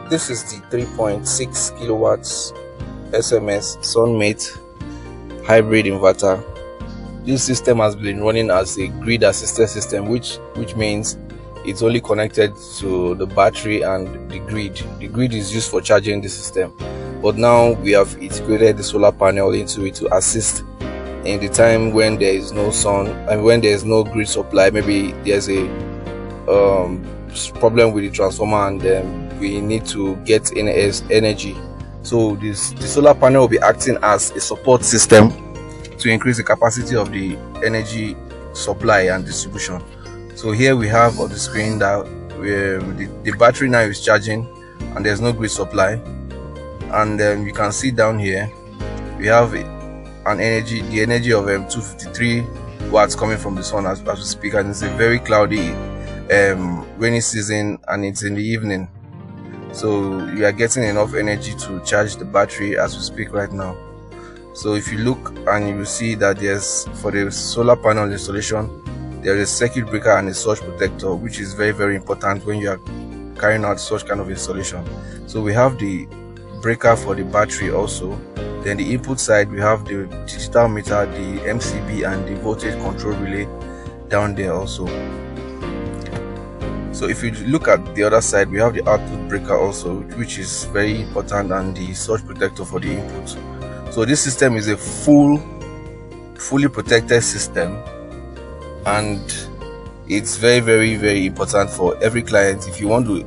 This is the 3.6 kilowatts SMS Sunmate hybrid inverter. This system has been running as a grid assisted system, which means it's only connected to the battery and the grid. The grid is used for charging the system, but now we have integrated the solar panel into it to assist in the time when there is no sun and when there is no grid supply. Maybe there's a problem with the transformer and we need to get in energy. So the solar panel will be acting as a support system to increase the capacity of the energy supply and distribution. So here we have on the screen that the battery now is charging and there's no grid supply, and you can see down here we have the energy of 253 watts coming from the sun as we speak, and it's a very cloudy rainy season and it's in the evening, so you are getting enough energy to charge the battery as we speak right now. So if you look and you will see that there's, for the solar panel installation, there is a circuit breaker and a surge protector, which is very, very important when you are carrying out such kind of installation. So we have the breaker for the battery also. Then the input side, we have the digital meter, the MCB and the voltage control relay down there also. So if you look at the other side, we have the output breaker also, which is very important, and the surge protector for the input. So this system is a fully protected system, and it's very, very, very important for every client. If you want to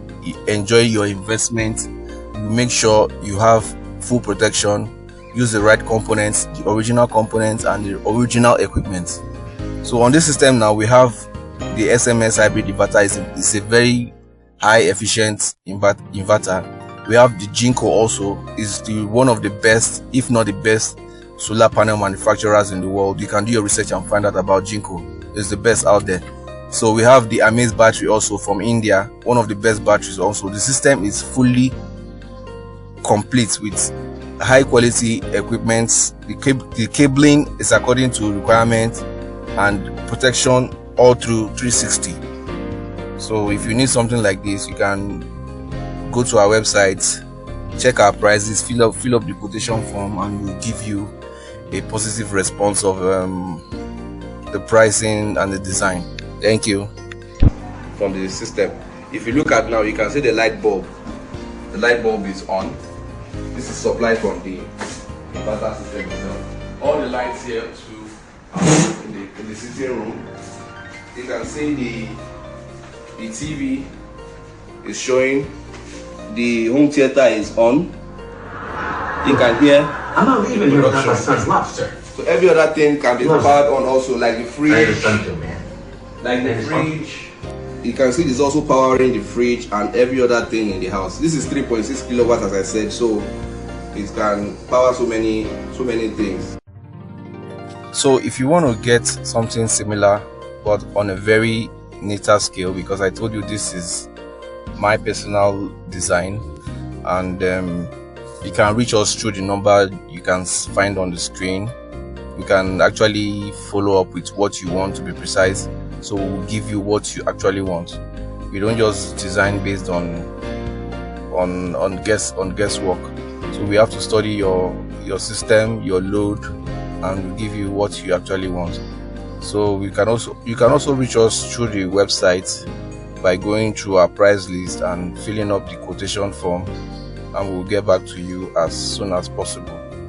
enjoy your investment, you make sure you have full protection, use the right components, the original components and the original equipment. So on this system now, we have the SMS hybrid inverter. Is a very high efficient inverter. We have the Jinko also, is one of the best, if not the best, solar panel manufacturers in the world. You can do your research and find out about Jinko. It's the best out there. So we have the Amaze battery also from India, one of the best batteries also. The system is fully complete with high quality equipment. The cabling is according to requirement and protection all through 360. So if you need something like this, you can go to our website, check our prices, fill up the quotation form, and we'll give you a positive response of the pricing and the design. Thank you. From the system, if you look at now, you can see the light bulb. The light bulb is on. This is supplied from the inverter system itself. All the lights here too are in the sitting room. You can see the TV is showing. The home theater is on. You can hear. I'm not leaving here without my son's lobster. So every other thing can be powered on also, like the fridge. Man. Like the fridge. You can see this also powering the fridge and every other thing in the house. This is 3.6 kilowatts, as I said, so it can power so many things. So if you want to get something similar but on a very neater scale, because I told you this is my personal design, and you can reach us through the number you can find on the screen. You can actually follow up with what you want, to be precise, so we'll give you what you actually want. We don't just design based on guesswork. So we have to study your system, your load, and we'll give you what you actually want. So you can also reach us through the website by going through our price list and filling up the quotation form, and we'll get back to you as soon as possible.